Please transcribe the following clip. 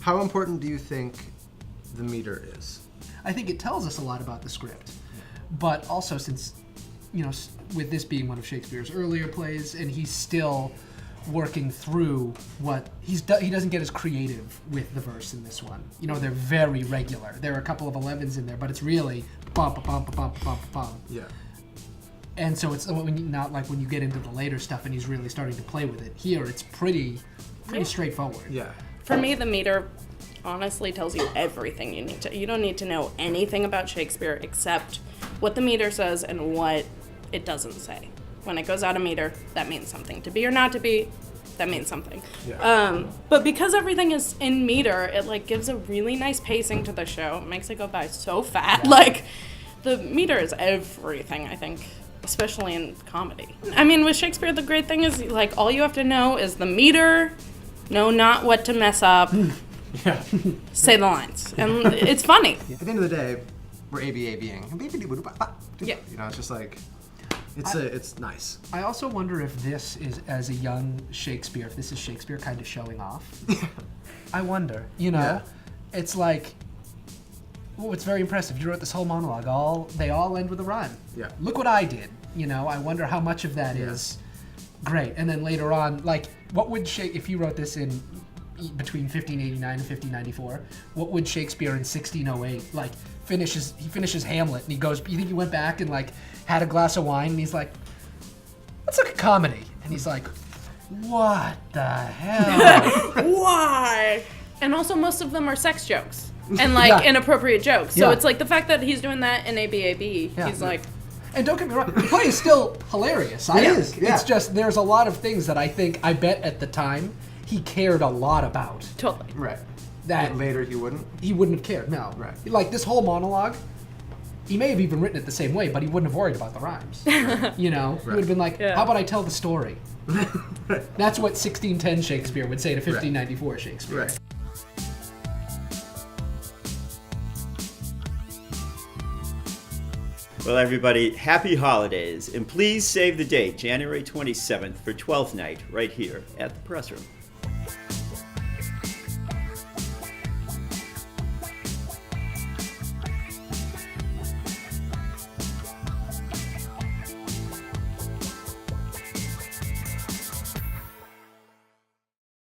How important do you think the meter is? I think it tells us a lot about the script, but also since, with this being one of Shakespeare's earlier plays, and he's still working through what he doesn't get as creative with the verse in this one. They're very regular. There are a couple of 11s in there, but it's really bum, bum, bum, bum, bum, bum. Yeah. And so it's not like when you get into the later stuff and he's really starting to play with it. Here, it's pretty straightforward. Yeah. For me, the meter honestly tells you everything you need to. You don't need to know anything about Shakespeare except what the meter says and what it doesn't say. When it goes out of meter, that means something. To be or not to be, that means something. Yeah. But because everything is in meter, it gives a really nice pacing to the show. It makes it go by so fast. Yeah. The meter is everything, I think, especially in comedy. I mean, with Shakespeare, the great thing is all you have to know is the meter, know not what to mess up. Yeah. Say the lines, and it's funny. At the end of the day, we're ABABing. Yeah. It's just it's nice. I also wonder if this is, as a young Shakespeare, if this is Shakespeare kind of showing off. I wonder. Yeah. It's it's very impressive. You wrote this whole monologue. They all end with a rhyme. Yeah. Look what I did. I wonder how much of that is great. And then later on, what would if you wrote this in between 1589 and 1594, what would Shakespeare in 1608 he finishes Hamlet and he goes, you think he went back and had a glass of wine and he's like, let's look at comedy, and he's like, what the hell? Why? And also most of them are sex jokes and inappropriate jokes. So Yeah. it's the fact that he's doing that in ABAB, Yeah. he's And don't get me wrong, the play is still hilarious. It is, yeah. It's just there's a lot of things that I bet at the time he cared a lot about. totally. Right. That But later he wouldn't. he wouldn't have cared. No. Right. This whole monologue, he may have even written it the same way, but he wouldn't have worried about the rhymes. He would have been like, Yeah. how about I tell the story? That's what 1610 Shakespeare would say to 1594 Shakespeare. Right. Well, everybody, happy holidays, and please save the date, January 27th, for 12th night, right here at the Press Room.